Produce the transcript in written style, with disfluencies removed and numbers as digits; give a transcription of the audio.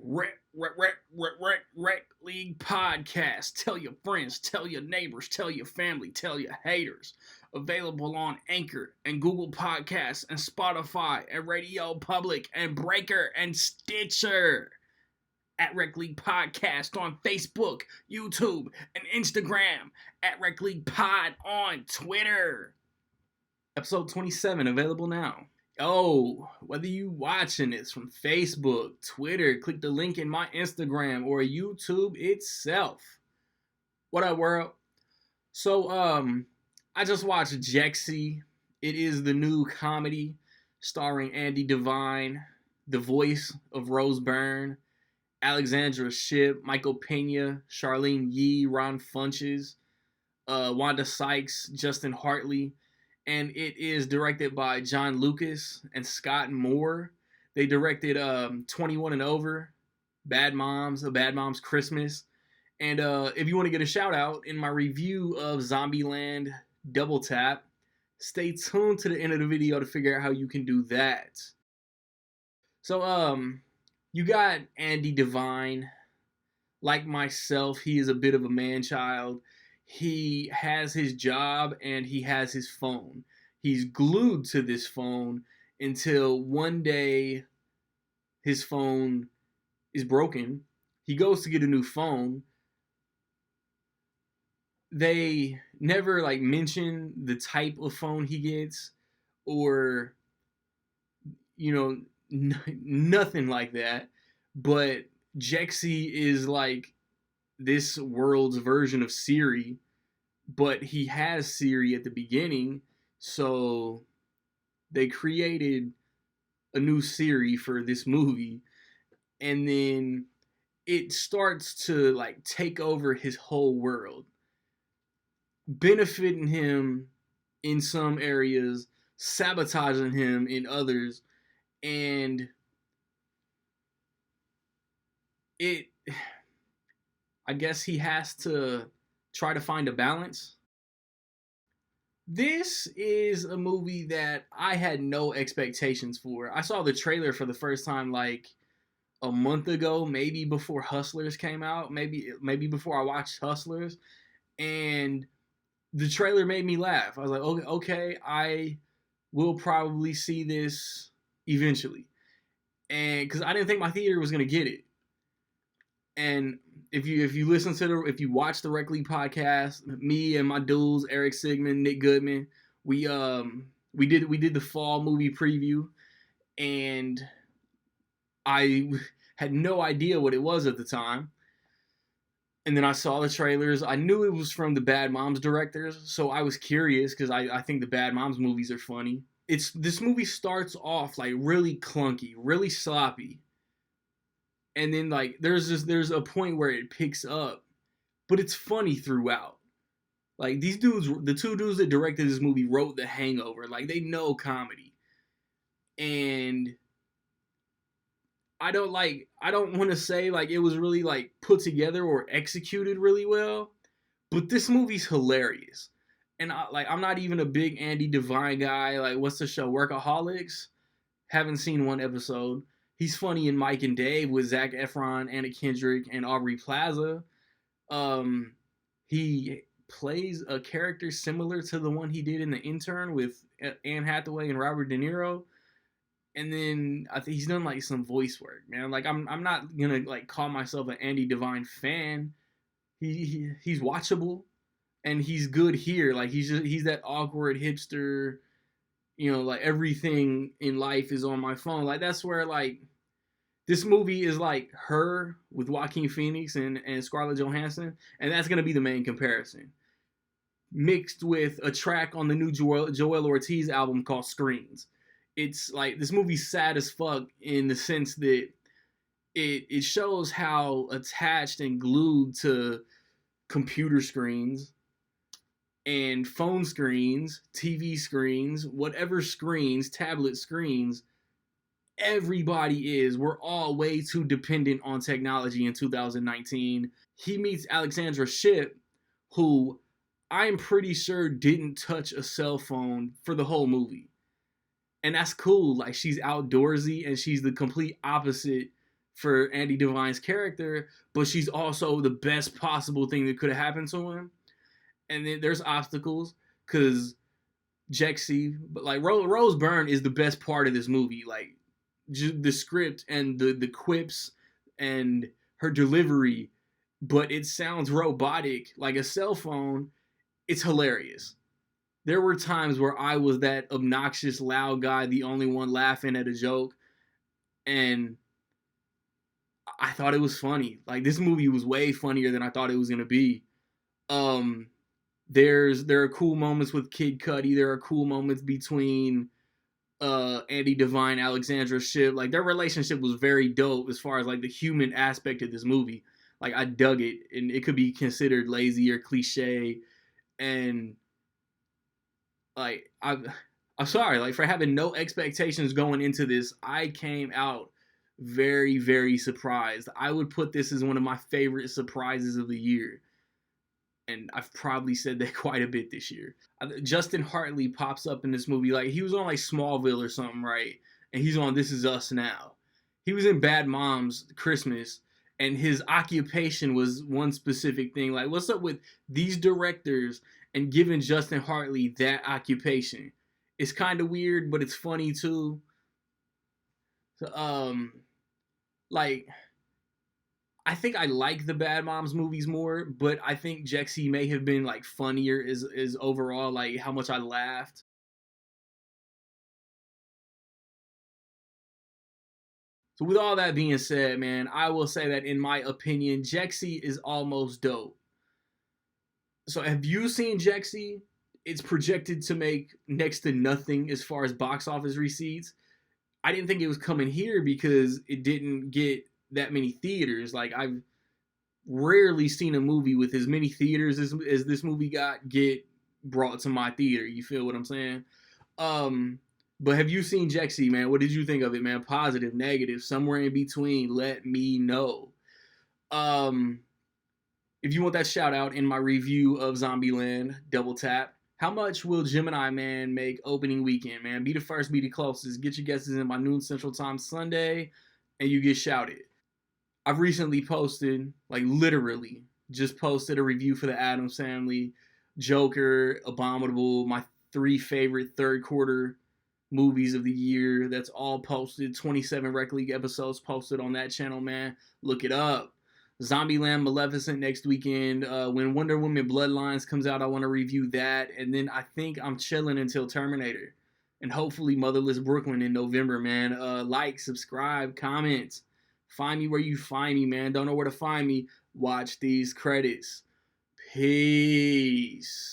Rec League Podcast. Tell your friends, tell your neighbors, tell your family, tell your haters. Available on Anchor and Google Podcasts and Spotify and Radio Public and Breaker and Stitcher. At Rec League Podcast on Facebook, YouTube, and Instagram. At Rec League Pod on Twitter. Episode 27 available now. Oh, whether you watching this from Facebook, Twitter, click the link in my Instagram or YouTube itself. What up, world? So, I just watched Jexi. It is the new comedy starring Andy Devine, the voice of Rose Byrne, Alexandra Shipp, Michael Pena, Charlene Yee, Ron Funches, Wanda Sykes, Justin Hartley. And it is directed by John Lucas and Scott Moore. They directed 21 and Over, Bad Moms, A Bad Mom's Christmas. And if you want to get a shout out in my review of Zombieland Double Tap, stay tuned to the end of the video to figure out how you can do that. So, you got Andy Devine. Like myself, he is a bit of a man-child. He has his job and he has his phone. He's glued to this phone until one day his phone is broken. He goes to get a new phone. They never mention the type of phone he gets or, nothing like that. But Jexi is this world's version of Siri, but he has Siri at the beginning, so they created a new Siri for this movie, and then it starts to take over his whole world, benefiting him in some areas, sabotaging him in others, and I guess he has to try to find a balance. This is a movie that I had no expectations for. I saw the trailer for the first time a month ago, maybe before Hustlers came out, maybe before I watched Hustlers, and the trailer made me laugh. I was like, okay, I will probably see this eventually, and because I didn't think my theater was gonna get it. And if you watch the Rec League podcast, me and my dudes, Eric Sigmund, Nick Goodman, we did the fall movie preview, and I had no idea what it was at the time. And then I saw the trailers. I knew it was from the Bad Moms directors, so I was curious because I think the Bad Moms movies are funny. This movie starts off really clunky, really sloppy. And then there's a point where it picks up, but it's funny throughout. These dudes, the two dudes that directed this movie wrote The Hangover. They know comedy. And I don't want to say it was really put together or executed really well, but this movie's hilarious. And I'm not even a big Andy Devine guy. What's the show? Workaholics? Haven't seen one episode. He's funny in Mike and Dave with Zac Efron, Anna Kendrick, and Aubrey Plaza. He plays a character similar to the one he did in The Intern with Anne Hathaway and Robert De Niro. And then I think he's done some voice work, man. I'm not gonna call myself an Andy Devine fan. He's watchable, and he's good here. He's that awkward hipster. Everything in life is on my phone. That's where this movie is Her with Joaquin Phoenix and Scarlett Johansson, and that's gonna be the main comparison, mixed with a track on the new Joel Ortiz album called Screens. It's this movie's sad as fuck in the sense that it shows how attached and glued to computer screens and phone screens, TV screens, whatever screens, tablet screens, everybody is. We're all way too dependent on technology in 2019. He meets Alexandra Shipp, who I'm pretty sure didn't touch a cell phone for the whole movie. And that's cool. She's outdoorsy and she's the complete opposite for Andy Devine's character, but she's also the best possible thing that could have happened to him. And then there's obstacles because Jexi, but like Rose Byrne is the best part of this movie. Like the script and the quips and her delivery, but it sounds robotic like a cell phone. It's hilarious. There were times where I was that obnoxious loud guy, the only one laughing at a joke, and I thought it was funny. Like this movie was way funnier than I thought it was gonna be. Um, there are cool moments with Kid Cudi. There are cool moments between Andy Devine, Alexandra Shipp. Like their relationship was very dope as far as like the human aspect of this movie. Like I dug it, and it could be considered lazy or cliche. And like I'm sorry, like for having no expectations going into this, I came out very, very surprised. I would put this as one of my favorite surprises of the year. And I've probably said that quite a bit this year. Justin Hartley pops up in this movie. Like he was on like Smallville or something, right? And he's on This Is Us Now. He was in Bad Moms Christmas, and his occupation was one specific thing. Like, what's up with these directors and giving Justin Hartley that occupation? It's kind of weird, but it's funny too. So, like I think I like the Bad Moms movies more, but I think Jexi may have been like funnier is overall like how much I laughed. So with all that being said, man, I will say that in my opinion, Jexi is almost dope. So have you seen Jexi? It's projected to make next to nothing as far as box office receipts. I didn't think it was coming here because it didn't get that many theaters. Like I've rarely seen a movie with as many theaters as this movie got get brought to my theater. You feel what I'm saying? But have you seen Jexi, man? What did you think of it, man? Positive, negative, somewhere in between? Let me know. Um, if you want that shout out in my review of Zombieland, double tap. How much will Gemini Man make opening weekend, man? Be the first, be the closest. Get your guesses in by noon Central Time Sunday, and you get shouted. I've recently posted, like literally, just posted a review for the Addams Family, Joker, Abominable, my three favorite third quarter movies of the year. That's all posted. 27 Rec League episodes posted on that channel, man. Look it up. Zombieland Maleficent next weekend. When Wonder Woman Bloodlines comes out, I want to review that. And then I think I'm chilling until Terminator. And hopefully Motherless Brooklyn in November, man. Like, subscribe, comment. Find me where you find me, man. Don't know where to find me. Watch these credits. Peace.